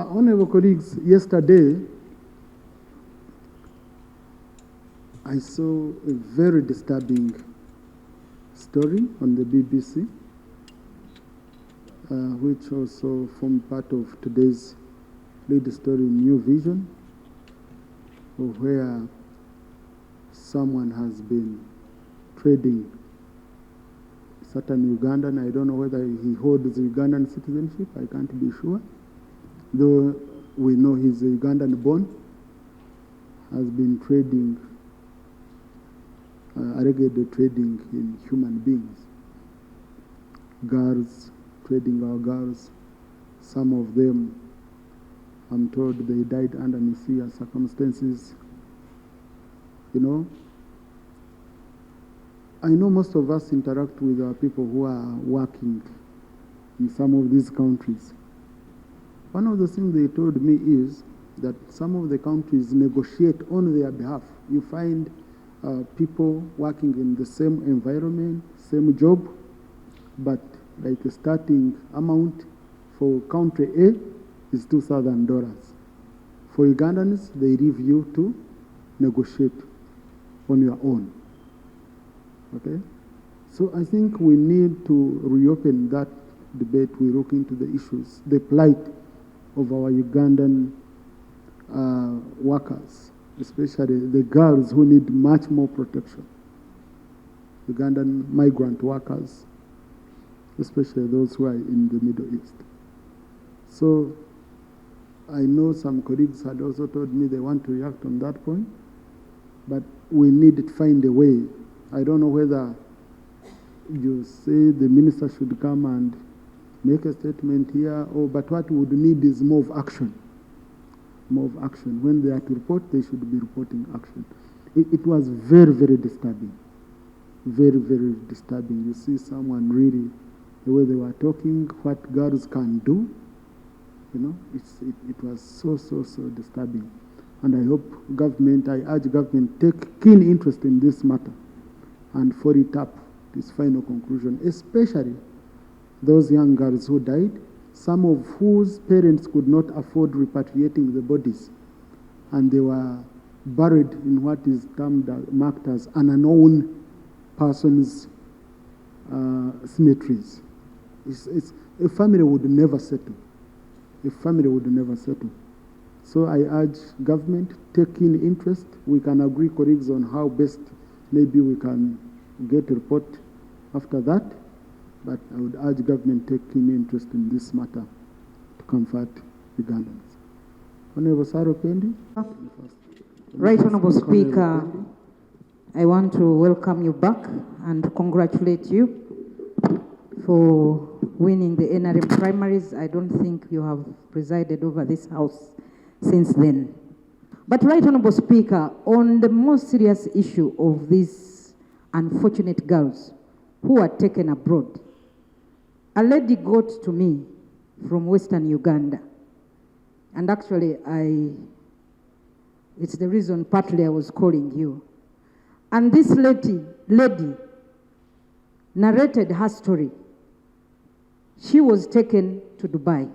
Honorable colleagues, yesterday I saw a very disturbing story on the BBC, which also formed part of today's lead story, New Vision, where someone has been trading certain Ugandan. I don't know whether he holds Ugandan citizenship, I can't be sure. Though we know he's a Ugandan born, has been trading, allegedly trading in human beings. Girls, trading our girls. Some of them, I'm told they died under mysterious circumstances. You know, I know most of us interact with our people who are working in some of these countries. One of the things they told me is that some of the countries negotiate on their behalf. You find people working in the same environment, same job, but like the starting amount for country A is $2,000. For Ugandans, they leave you to negotiate on your own. Okay? So I think we need to reopen that debate. We look into the issues, the plight of our Ugandan workers, especially the girls who need much more protection. Ugandan migrant workers, especially those who are in the Middle East. So I know some colleagues had also told me they want to react on that point, but we need to find a way. I don't know whether you say the minister should come and make a statement here, but what we would need is more of action. More of action. When they are to report, they should be reporting action. It was very, very disturbing. Very, very disturbing. You see someone really, the way they were talking, what girls can do, you know, it was so disturbing. And I hope government, I urge government, take keen interest in this matter and follow it up, this final conclusion, especially those young girls who died, some of whose parents could not afford repatriating the bodies, and they were buried in what is marked as an unknown person's cemeteries. A family would never settle. A family would never settle. So I urge government, take keen interest. We can agree, colleagues, on how best maybe we can get a report after that. But I would urge government to take keen interest in this matter to comfort Ugandans. Honorable Saro Pendi. Right, Honorable Speaker, I want to welcome you back and congratulate you for winning the NRM primaries. I don't think you have presided over this House since then. But right, Honorable Speaker, on the most serious issue of these unfortunate girls who are taken abroad, a lady got to me from Western Uganda. And actually, it's the reason partly I was calling you. And this lady narrated her story. She was taken to Dubai.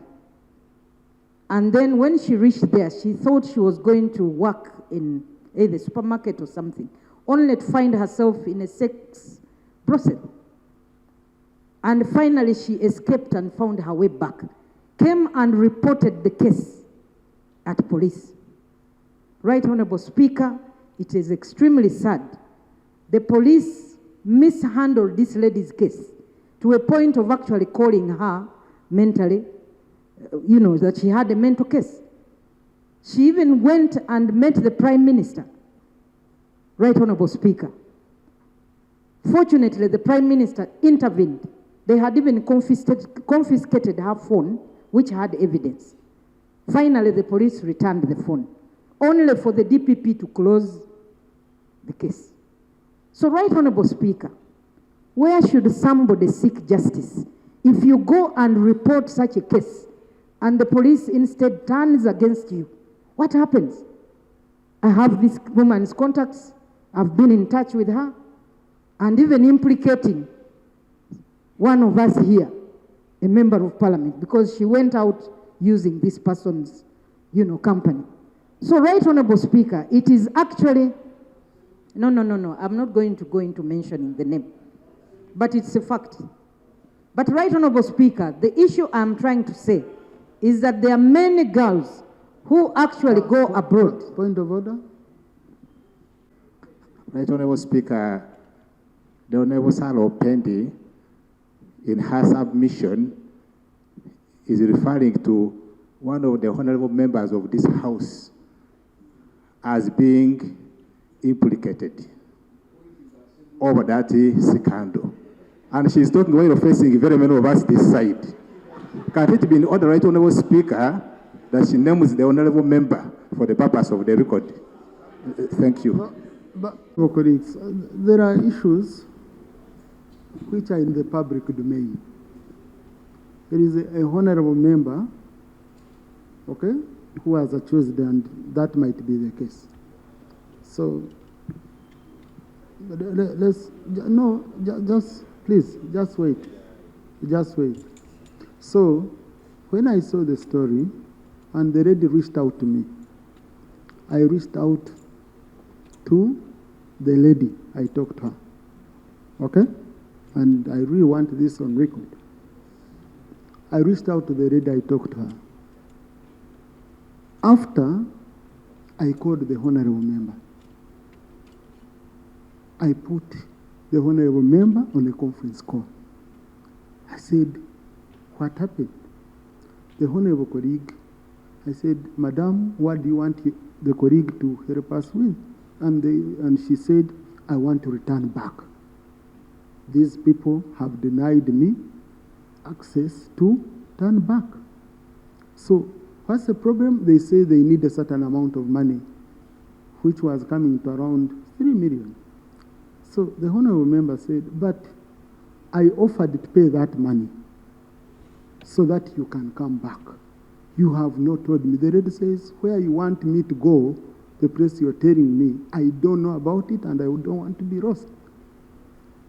And then when she reached there, she thought she was going to work in either supermarket or something, only to find herself in a sex brothel. And finally, she escaped and found her way back. Came and reported the case at police. Right, Honorable Speaker, it is extremely sad. The police mishandled this lady's case to a point of actually calling her mentally, you know, that she had a mental case. She even went and met the Prime Minister. Right, Honorable Speaker. Fortunately, the Prime Minister intervened. They had even confiscated her phone, which had evidence. Finally, the police returned the phone, only for the DPP to close the case. So, right, Honorable Speaker, where should somebody seek justice? If you go and report such a case, and the police instead turns against you, what happens? I have this woman's contacts. I've been in touch with her, and even implicating one of us here, a member of parliament, because she went out using this person's, company. So, Right Honorable Speaker, it is actually, no, I'm not going to go into mentioning the name, but it's a fact. But Right Honorable Speaker, the issue I'm trying to say is that there are many girls who actually go abroad. Point of order. Right Honorable Speaker, the Honorable Salo Pendi, in her submission, is referring to one of the honorable members of this House as being implicated over that scandal. And she's talking while facing very many of us this side. Can it be in order, Right Honorable Speaker, that she names the honorable member for the purpose of the record? Thank you. But colleagues, there are issues which are in the public domain. There is a honorable member, okay, who has accused, and that might be the case. So, please, just wait. So, when I saw the story, and the lady reached out to me, I reached out to the lady. I talked to her, okay? And I really want this on record. I reached out to the lady, I talked to her. After, I called the honorable member. I put the honorable member on a conference call. I said, what happened? The honorable colleague, I said, Madam, what do you want the colleague to help us with? And she said, I want to return back. These people have denied me access to turn back. So, what's the problem? They say they need a certain amount of money, which was coming to around 3 million. So the honorable member said, but I offered to pay that money so that you can come back. You have not told me. The lady says, where you want me to go, the place you're telling me, I don't know about it and I don't want to be lost.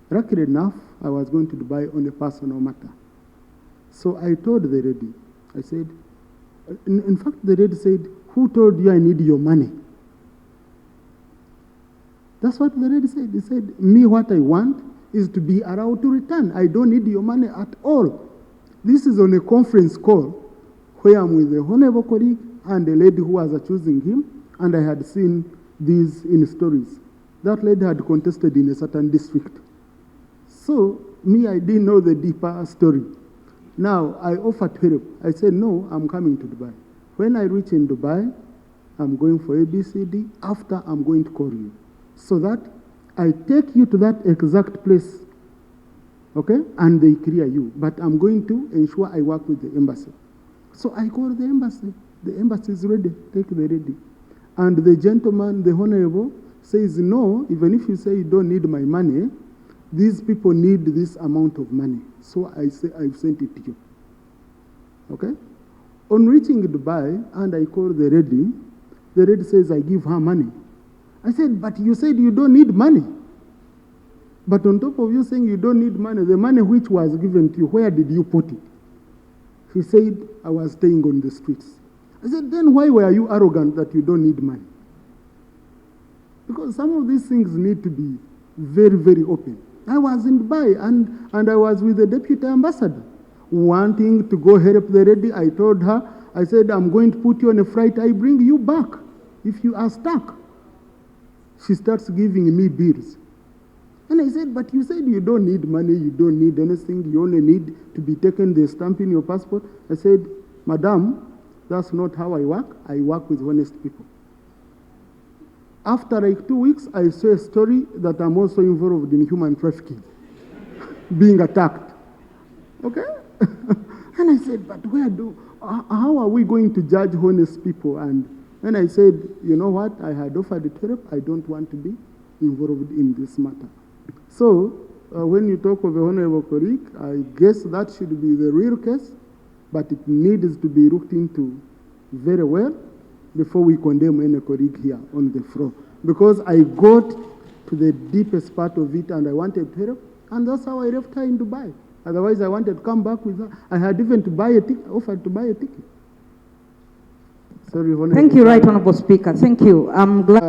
Luckily enough, I was going to Dubai on a personal matter. So I told the lady, I said, in fact, the lady said, who told you I need your money? That's what the lady said. He said, me, what I want is to be allowed to return. I don't need your money at all. This is on a conference call where I'm with a honorable colleague and a lady who was accusing him, and I had seen these in stories. That lady had contested in a certain district. So, me, I didn't know the deeper story. Now, I offered help. I said, no, I'm coming to Dubai. When I reach in Dubai, I'm going for ABCD. After, I'm going to call you, so that I take you to that exact place, okay? And they clear you. But I'm going to ensure I work with the embassy. So I call the embassy. The embassy is ready. Take the lady. And the gentleman, the honorable, says, no, even if you say you don't need my money, these people need this amount of money. So I say, I've sent it to you. Okay? On reaching Dubai, and I call the lady says, I give her money. I said, but you said you don't need money. But on top of you saying you don't need money, the money which was given to you, where did you put it? She said, I was staying on the streets. I said, then why were you arrogant that you don't need money? Because some of these things need to be very, very open. I was in Dubai, and I was with the deputy ambassador, wanting to go help the lady. I told her, I said, I'm going to put you on a flight. I bring you back if you are stuck. She starts giving me bills. And I said, but you said you don't need money, you don't need anything, you only need to be taken the stamp in your passport. I said, Madam, that's not how I work. I work with honest people. After like 2 weeks, I saw a story that I'm also involved in human trafficking, being attacked. Okay? And I said, but how are we going to judge honest people? And then I said, you know what? I had offered it help. I don't want to be involved in this matter. So, when you talk of a honorable colleague, I guess that should be the real case, but it needs to be looked into very well before we condemn any colleague here on the floor. Because I got to the deepest part of it and I wanted to help, and that's how I left her in Dubai. Otherwise, I wanted to come back with her. I had even to buy a ticket, offered to buy a ticket. Sorry, Honorable. Thank you, Right Honorable Speaker. Thank you. I'm glad.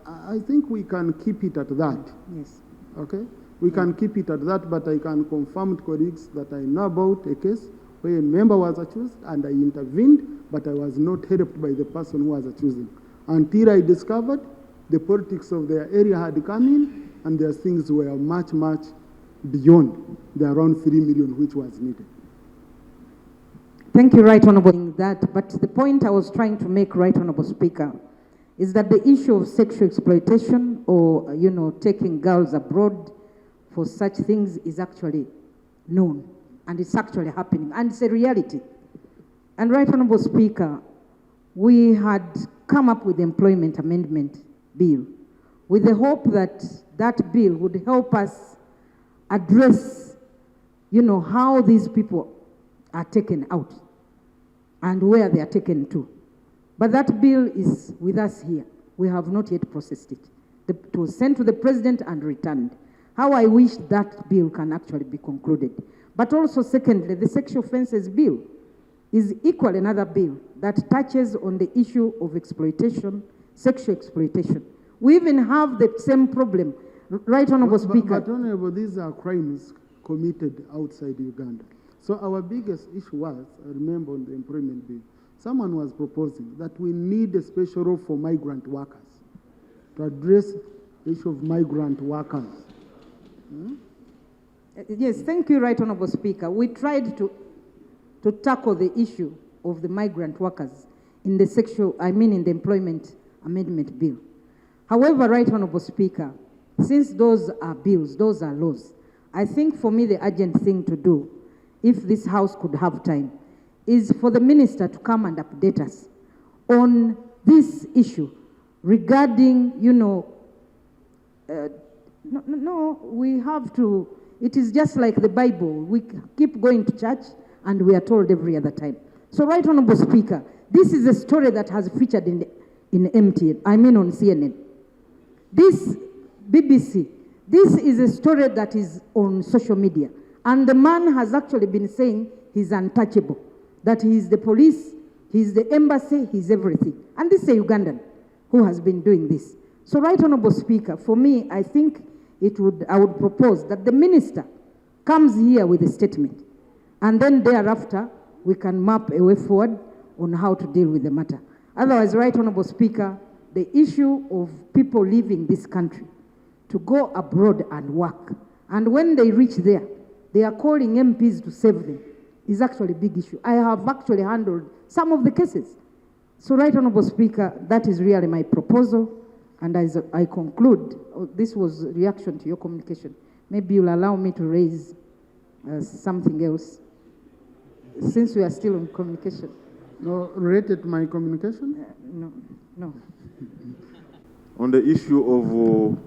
I think we can keep it at that. Yes. Okay? We can keep it at that, but I can confirm to colleagues that I know about a case where a member was accused and I intervened, but I was not helped by the person who was accusing. Until I discovered the politics of their area had come in and their things were much, much beyond the around 3 million which was needed. Thank you, Right Honorable. But the point I was trying to make, Right Honorable Speaker, is that the issue of sexual exploitation or, taking girls abroad for such things is actually known, and it's actually happening, and it's a reality. And Right Honorable Speaker, we had come up with the Employment Amendment Bill with the hope that that bill would help us address, how these people are taken out and where they are taken to. But that bill is with us here. We have not yet processed it. It was sent to the President and returned. How I wish that bill can actually be concluded. But also, secondly, the Sexual Offences Bill is equally another bill that touches on the issue of exploitation, sexual exploitation. We even have the same problem. Right Honorable Speaker. But Honorable, these are crimes committed outside Uganda. So our biggest issue was, I remember on the employment bill, someone was proposing that we need a special role for migrant workers to address the issue of migrant workers. Yes, thank you, Right Honorable Speaker. We tried to tackle the issue of the migrant workers in the Employment Amendment Bill. However, Right Honorable Speaker, since those are bills, those are laws, I think for me the urgent thing to do, if this House could have time, is for the Minister to come and update us on this issue regarding, we have to, it is just like the Bible. We keep going to church and we are told every other time. So, Right Honorable Speaker, this is a story that has featured on CNN. This BBC, this is a story that is on social media. And the man has actually been saying he's untouchable, that he's the police, he's the embassy, he's everything. And this is a Ugandan who has been doing this. So, Right Honorable Speaker, for me, I think I would propose that the minister comes here with a statement, and then thereafter we can map a way forward on how to deal with the matter. Otherwise, Right Honorable Speaker, the issue of people leaving this country to go abroad and work, and when they reach there, they are calling MPs to save them, is actually a big issue. I have actually handled some of the cases. So, Right Honorable Speaker, that is really my proposal. And as I conclude, this was a reaction to your communication. Maybe you'll allow me to raise something else, since we are still on communication. No, related to my communication? No. On the issue of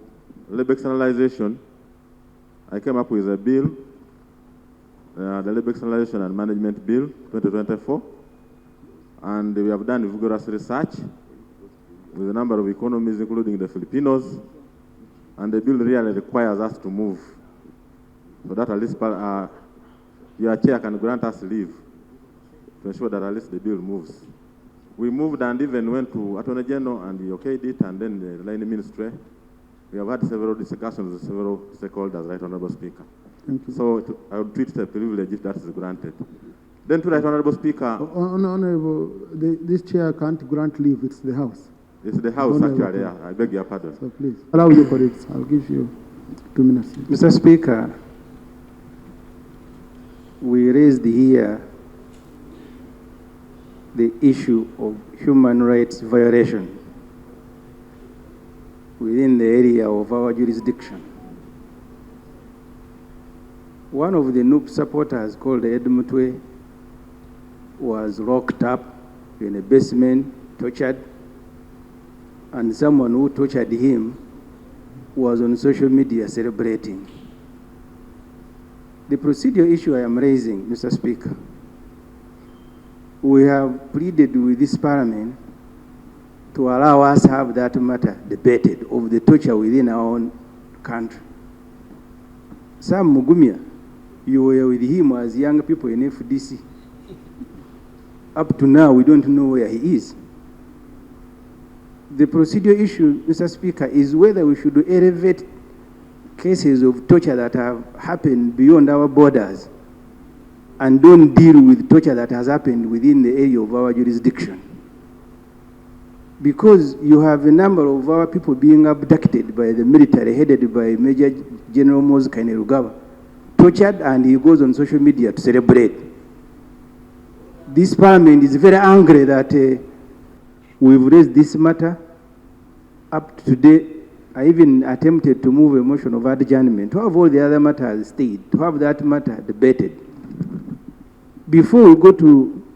labor externalization, I came up with a bill, the Labor Externalization and Management Bill 2024, and we have done vigorous research with a number of economies, including the Filipinos, and the bill really requires us to move, so that at least your chair can grant us leave to ensure that at least the bill moves. We moved and even went to Attorney General and he okayed it, and then the line ministry. We have had several discussions with several stakeholders, Right Honorable Speaker. Thank you. So I would treat it as a privilege if that is granted. Then to Right Honorable Speaker. Honorable, this chair can't grant leave, it's the House. It's the House, actually, yeah. I beg your pardon. So please, allow your colleagues. I'll give you 2 minutes. Mr. Speaker, we raised here the issue of human rights violation within the area of our jurisdiction. One of the NUP supporters, called Ed Mutwe, was locked up in a basement, tortured, and someone who tortured him was on social media celebrating. The procedure issue I am raising, Mr. Speaker, we have pleaded with this Parliament to allow us to have that matter debated of the torture within our own country. Sam Mugumya, you were with him as young people in FDC. Up to now, we don't know where he is. The procedural issue, Mr. Speaker, is whether we should elevate cases of torture that have happened beyond our borders and don't deal with torture that has happened within the area of our jurisdiction. Because you have a number of our people being abducted by the military, headed by Major General Moses Kainerugaba, tortured, and he goes on social media to celebrate. This parliament is very angry that we've raised this matter. Up to today, I even attempted to move a motion of adjournment to have all the other matters stayed, to have that matter debated. Before we go to,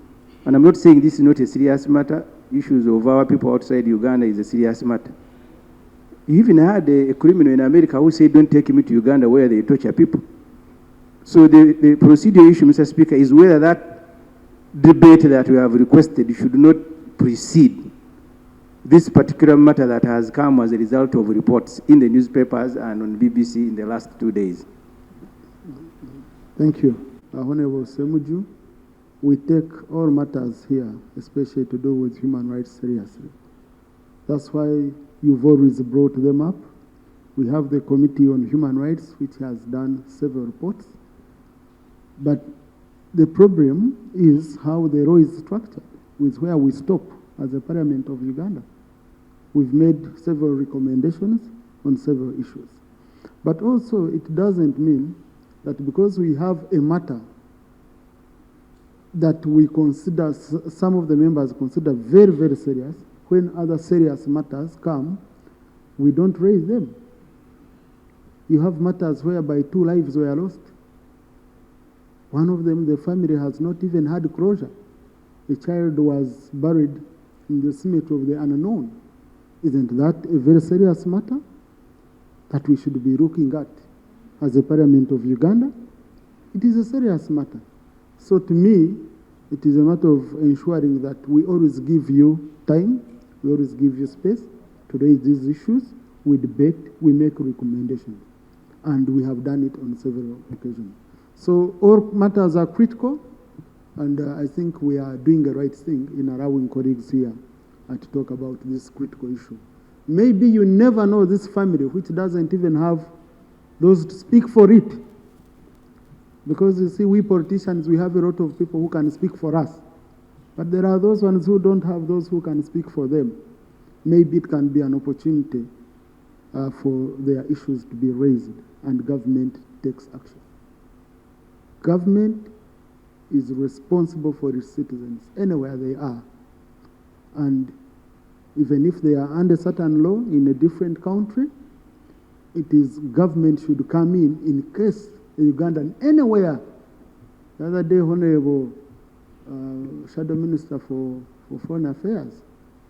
and I'm not saying this is not a serious matter, issues of our people outside Uganda is a serious matter. You even had a criminal in America who said, don't take me to Uganda where they torture people. So the procedure issue, Mr. Speaker, is whether that debate that we have requested should not precede this particular matter that has come as a result of reports in the newspapers and on BBC in the last 2 days. Thank you. Honorable Semuju, we take all matters here, especially to do with human rights, seriously. That's why you've always brought them up. We have the Committee on Human Rights, which has done several reports. But the problem is how the law is structured, with where we stop as a Parliament of Uganda. We've made several recommendations on several issues. But also, it doesn't mean that because we have a matter that we consider, some of the members consider very, very serious, when other serious matters come, we don't raise them. You have matters whereby 2 lives were lost. One of them, the family has not even had closure. A child was buried in the cemetery of the unknown. Isn't that a very serious matter that we should be looking at as a Parliament of Uganda? It is a serious matter. So to me, it is a matter of ensuring that we always give you time, we always give you space to raise these issues. We debate, we make recommendations. And we have done it on several occasions. So all matters are critical, and I think we are doing the right thing in allowing colleagues here to talk about this critical issue. Maybe you never know this family, which doesn't even have those to speak for it. Because you see, we politicians, we have a lot of people who can speak for us. But there are those ones who don't have those who can speak for them. Maybe it can be an opportunity for their issues to be raised and government takes action. Government is responsible for its citizens anywhere they are. And even if they are under certain law in a different country, it is government should come in case a Ugandan anywhere. The other day, Honorable Shadow Minister for Foreign Affairs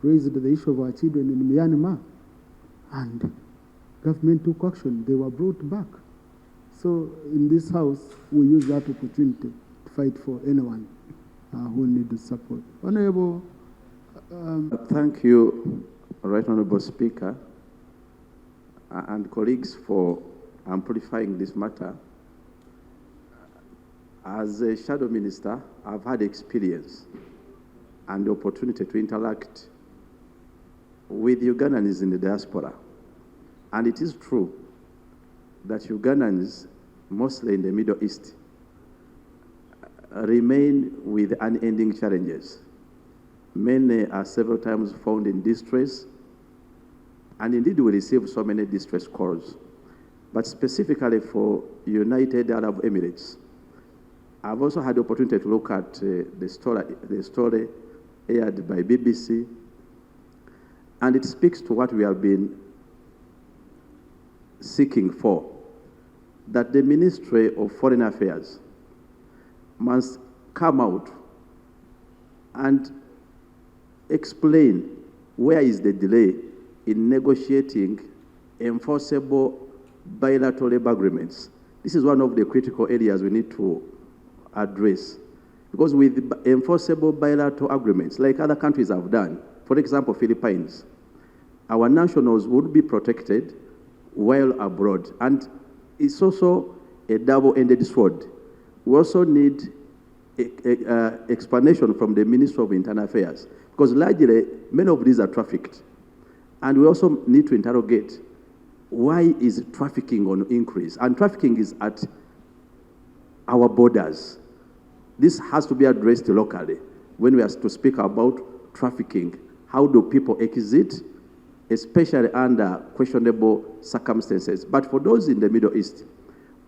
raised the issue of our children in Myanmar, and government took action. They were brought back. So in this house, we use that opportunity to fight for anyone who needs support. Honorable. Thank you, Right Honorable Speaker, and colleagues for amplifying this matter. As a shadow minister, I've had experience and the opportunity to interact with Ugandans in the diaspora. And it is true that Ugandans, mostly in the Middle East, remain with unending challenges. Many are several times found in distress, and indeed we receive so many distress calls. But specifically for United Arab Emirates, I've also had the opportunity to look at the story aired by BBC, and it speaks to what we have been seeking for, that the Ministry of Foreign Affairs must come out and explain where is the delay in negotiating enforceable bilateral labor agreements. This is one of the critical areas we need to address. Because with enforceable bilateral agreements, like other countries have done, for example, Philippines, our nationals would be protected while abroad. And it's also a double-ended sword. We also need explanation from the Ministry of Internal Affairs, because largely, many of these are trafficked. And we also need to interrogate, why is trafficking on increase? And trafficking is at our borders. This has to be addressed locally. When we are to speak about trafficking, how do people exit, especially under questionable circumstances? But for those in the Middle East,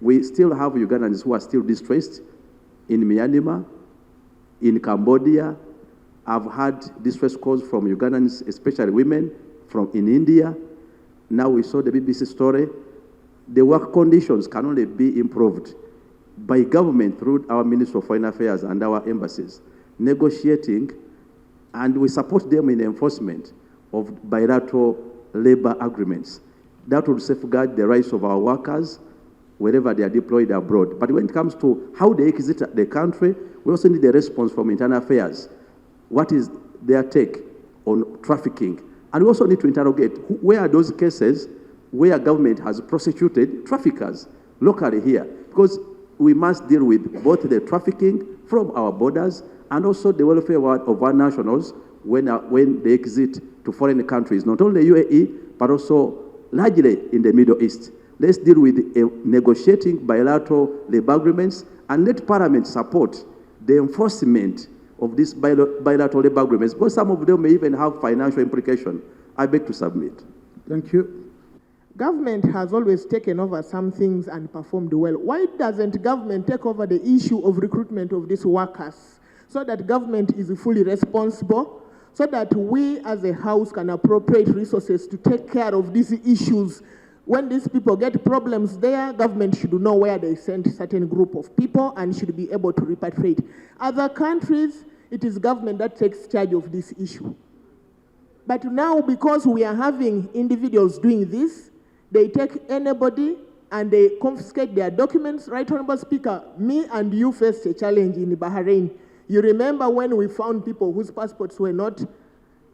we still have Ugandans who are still distressed in Myanmar, in Cambodia. I've had distress calls from Ugandans, especially women, in India. Now we saw the BBC story. The work conditions can only be improved by government through our Ministry of Foreign Affairs and our embassies, negotiating, and we support them in enforcement of bilateral labor agreements. That will safeguard the rights of our workers wherever they are deployed abroad. But when it comes to how they exit the country, we also need a response from Internal Affairs. What is their take on trafficking? And we also need to interrogate where are those cases where government has prosecuted traffickers locally here. Because we must deal with both the trafficking from our borders and also the welfare of our nationals when they exit to foreign countries, not only UAE, but also largely in the Middle East. Let's deal with negotiating bilateral labor agreements and let Parliament support the enforcement of these bilateral labor agreements, because some of them may even have financial implications. I beg to submit. Thank you. Government has always taken over some things and performed well. Why doesn't government take over the issue of recruitment of these workers so that government is fully responsible, so that we as a house can appropriate resources to take care of these issues? When these people get problems there, government should know where they send a certain group of people and should be able to repatriate. Other countries, it is government that takes charge of this issue. But now, because we are having individuals doing this, they take anybody and they confiscate their documents. Right, Honorable Speaker, me and you faced a challenge in Bahrain. You remember when we found people whose passports were not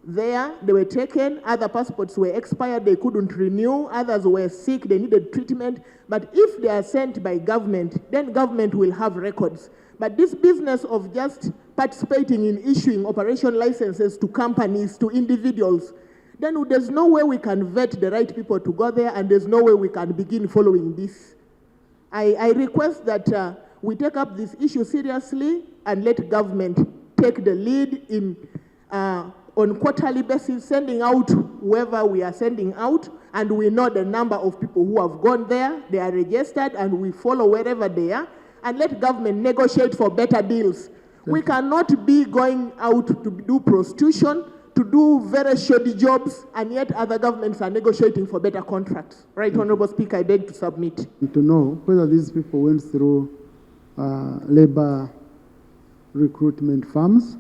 there, they were taken, other passports were expired, they couldn't renew, others were sick, they needed treatment. But if they are sent by government, then government will have records. But this business of just participating in issuing operation licenses to companies, to individuals, then there's no way we can vet the right people to go there, and there's no way we can begin following this. I request that we take up this issue seriously and let government take the lead in on quarterly basis, sending out whoever we are sending out, and we know the number of people who have gone there, they are registered, and we follow wherever they are, and let government negotiate for better deals. We cannot be going out to do prostitution, to do very shoddy jobs, and yet other governments are negotiating for better contracts. Right, Honorable Speaker, I beg to submit. To know whether these people went through labor recruitment firms,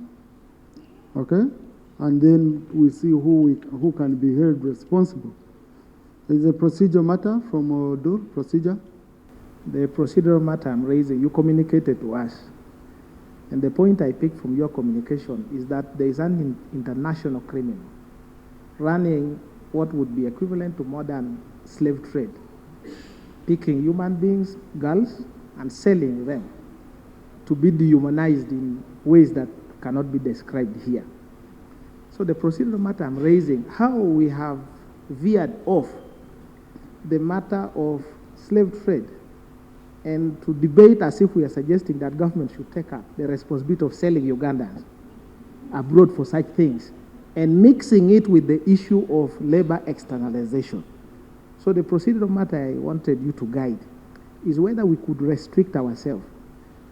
okay? And then we see who can be held responsible. Is a procedural matter from Odur, procedure? The procedural matter I'm raising, you communicated to us. And the point I picked from your communication is that there is an international criminal running what would be equivalent to modern slave trade, picking human beings, girls, and selling them to be dehumanized in ways that cannot be described here. So the procedural matter I'm raising, how we have veered off the matter of slave trade and to debate as if we are suggesting that government should take up the responsibility of selling Ugandans abroad for such things and mixing it with the issue of labor externalization. So the procedural matter I wanted you to guide is whether we could restrict ourselves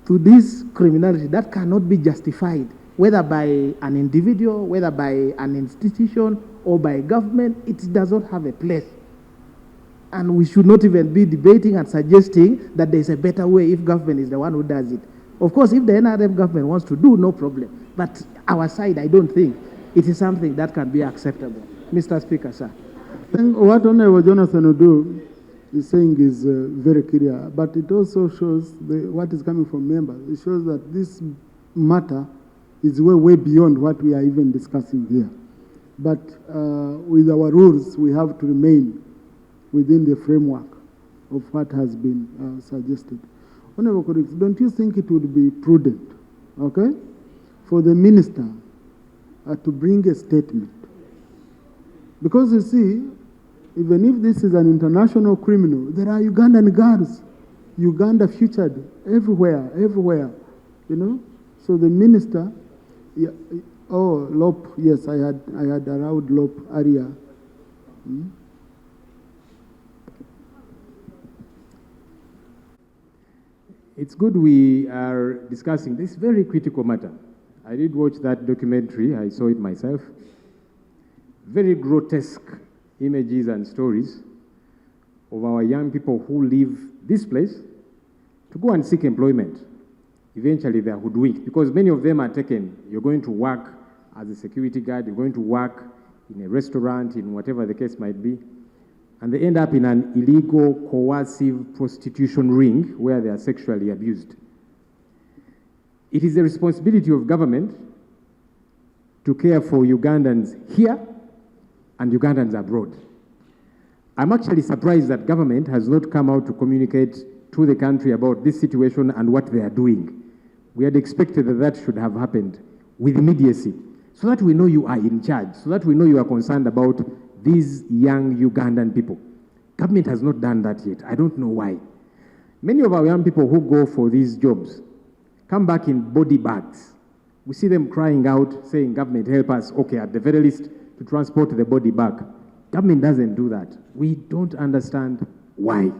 to this criminality that cannot be justified, whether by an individual, whether by an institution, or by government. It does not have a place. And we should not even be debating and suggesting that there is a better way if government is the one who does it. Of course, if the NRM government wants to do, no problem. But our side, I don't think it is something that can be acceptable. Mr. Speaker, sir. What Honorable Jonathan Odu is saying is very clear, but it also shows what is coming from members. It shows that this matter is way beyond what we are even discussing here. But with our rules, we have to remain within the framework of what has been suggested. Honorable colleagues, don't you think it would be prudent, okay, for the minister to bring a statement Because you see, even if this is an international criminal, there are Ugandan guards, Uganda featured everywhere, you know. So the minister, yeah, oh, Lop, yes, I had allowed Lop earlier. It's good we are discussing this very critical matter. I did watch that documentary, I saw it myself. Very grotesque images and stories of our young people who leave this place to go and seek employment. Eventually they are hoodwinked because many of them are taken. You're going to work as a security guard, you're going to work in a restaurant, in whatever the case might be, and they end up in an illegal, coercive prostitution ring where they are sexually abused. It is the responsibility of government to care for Ugandans here and Ugandans abroad. I'm actually surprised that government has not come out to communicate to the country about this situation and what they are doing. We had expected that that should have happened with immediacy, so that we know you are in charge, so that we know you are concerned about these young Ugandan people. Government has not done that yet. I don't know why. Many of our young people who go for these jobs come back in body bags. We see them crying out, saying, government, help us. Okay, at the very least, to transport the body back. Government doesn't do that. We don't understand why.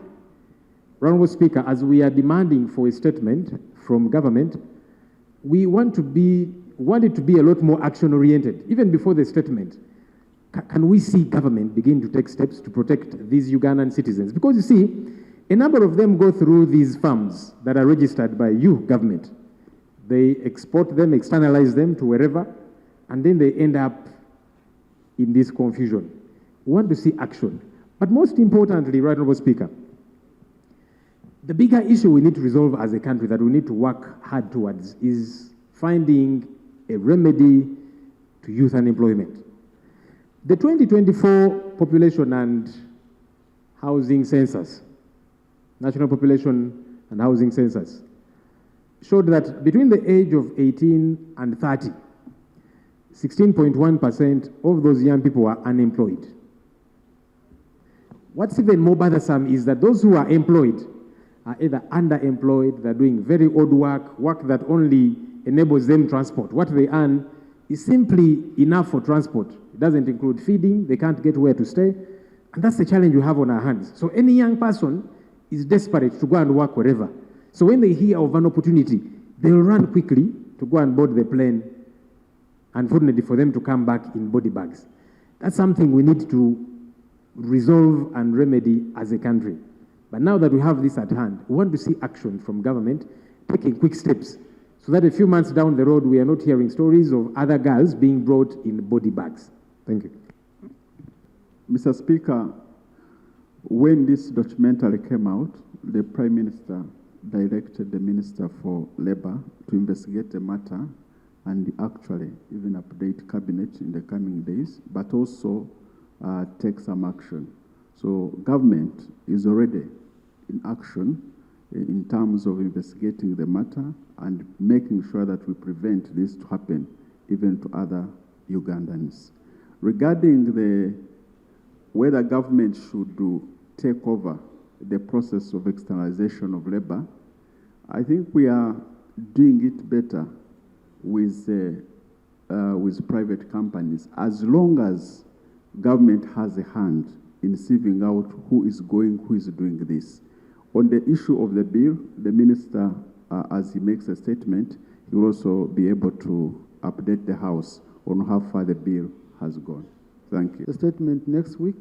Honorable Speaker, as we are demanding for a statement from government, we want it to be a lot more action-oriented, even before the statement. Can we see government begin to take steps to protect these Ugandan citizens? Because you see, a number of them go through these farms that are registered by you, government. They export them, externalize them to wherever, and then they end up in this confusion. We want to see action. But most importantly, Right Honourable Speaker, the bigger issue we need to resolve as a country that we need to work hard towards is finding a remedy to youth unemployment. The 2024 population and housing census, National Population and Housing Census, showed that between the age of 18 and 30, 16.1% of those young people are unemployed. What's even more bothersome is that those who are employed are either underemployed, they're doing very odd work that only enables them transport. What they earn is simply enough for transport. It doesn't include feeding, they can't get where to stay, and that's the challenge we have on our hands. So any young person is desperate to go and work wherever. So when they hear of an opportunity, they'll run quickly to go and board the plane, unfortunately for them to come back in body bags. That's something we need to resolve and remedy as a country. But now that we have this at hand, we want to see action from government taking quick steps so that a few months down the road, we are not hearing stories of other girls being brought in body bags. Thank you. Mr. Speaker, when this documentary came out, the Prime Minister directed the Minister for Labour to investigate the matter and actually even update Cabinet in the coming days, but also take some action. So government is already in action in terms of investigating the matter and making sure that we prevent this to happen even to other Ugandans. Regarding whether government should take over the process of externalization of labor, I think we are doing it better with private companies, as long as government has a hand in sieving out who is doing this. On the issue of the bill, the minister, as he makes a statement, he will also be able to update the House on how far the bill has gone. Thank you. The statement next week,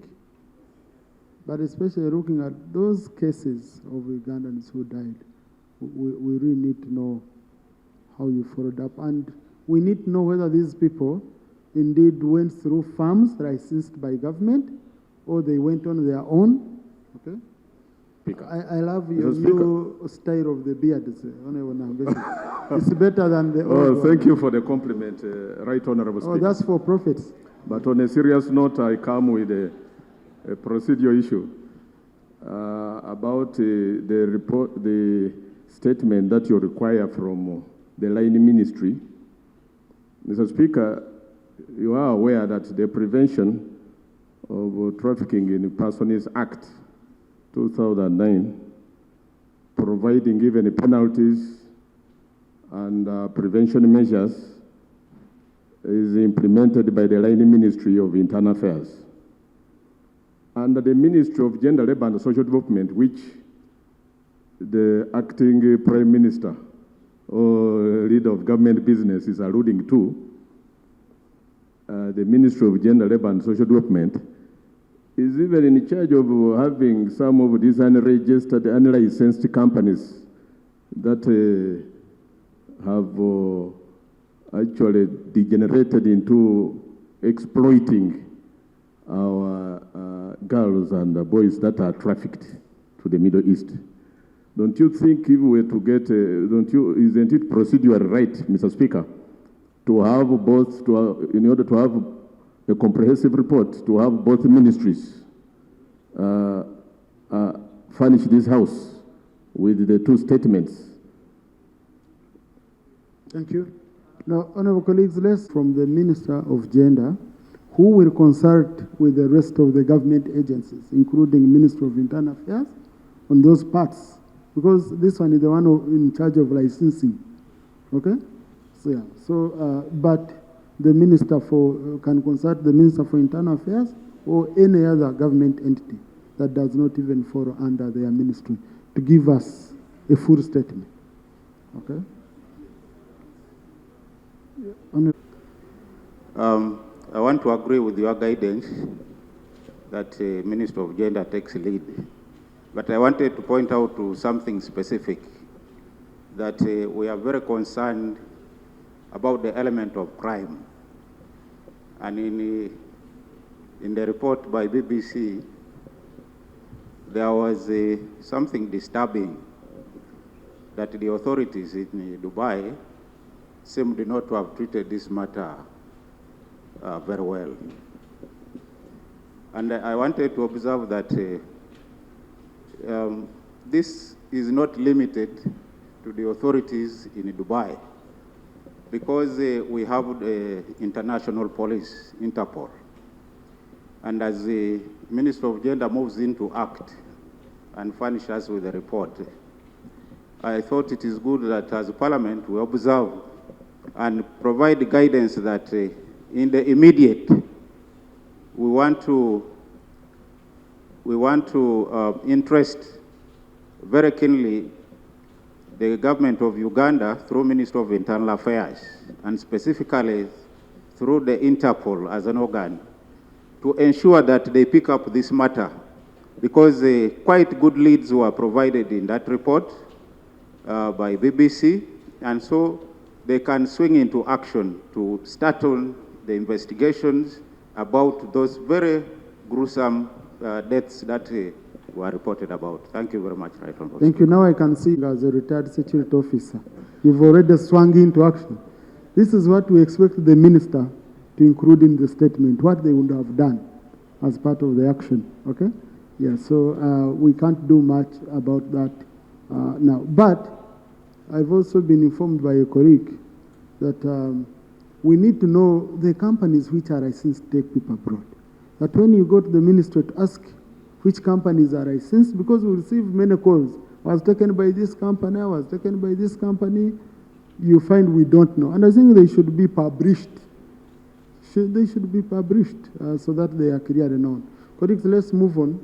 but especially looking at those cases of Ugandans who died, we really need to know how you followed up, and we need to know whether these people indeed went through farms licensed by government or they went on their own. Okay? I love your new style of the beard. It's better than the old one. Thank you for the compliment, Right Honourable Speaker. Oh, that's for profits. But on a serious note, I come with a procedure issue about the statement that you require from the line ministry. Mr. Speaker, you are aware that the prevention of Trafficking in Persons Act 2009, providing even penalties and prevention measures, is implemented by the line Ministry of Internal Affairs. Under the Ministry of Gender, Labour and Social Development, which the acting Prime Minister or leader of government business is alluding to, the Ministry of Gender, Labour and Social Development is even in charge of having some of these unregistered, unlicensed companies that have actually degenerated into exploiting our girls and boys that are trafficked to the Middle East. Don't you think if we were to get, isn't it procedurally right, Mr. Speaker, to have both, in order to have a comprehensive report, to have both ministries furnish this House with the two statements? Thank you. Now, honorable colleagues, let's from the Minister of Gender, who will consult with the rest of the government agencies, including Ministry of Internal Affairs, on those parts, because this one is the one in charge of licensing. Okay? So, yeah. So, but the Minister can consult the Minister for Internal Affairs or any other government entity that does not even fall under their ministry to give us a full statement. Okay? I want to agree with your guidance that Minister of Gender takes lead. But I wanted to point out to something specific, that we are very concerned about the element of crime. And in the report by BBC, there was something disturbing that the authorities in Dubai seemed not to have treated this matter very well. And I wanted to observe that this is not limited to the authorities in Dubai, because we have the international police, Interpol. And as the Minister of Gender moves into act and furnish us with a report, I thought it is good that as a Parliament we observe and provide guidance that in the immediate, we want to interest very keenly the government of Uganda through Ministry of Internal Affairs, and specifically through the Interpol as an organ, to ensure that they pick up this matter, because quite good leads were provided in that report by BBC, and so they can swing into action to start on the investigations about those very gruesome deaths that were reported about. Thank you very much, Right Honorable. Thank you. Now I can see as a retired security officer, you've already swung into action. This is what we expect the minister to include in the statement, what they would have done as part of the action, okay? Yeah, so we can't do much about that now. But I've also been informed by a colleague that we need to know the companies which are licensed to take people abroad. That when you go to the ministry to ask which companies are licensed, because we receive many calls, I was taken by this company, I was taken by this company, you find we don't know. And I think they should be published. They should be published so that they are clearly known. Colleagues, let's move on.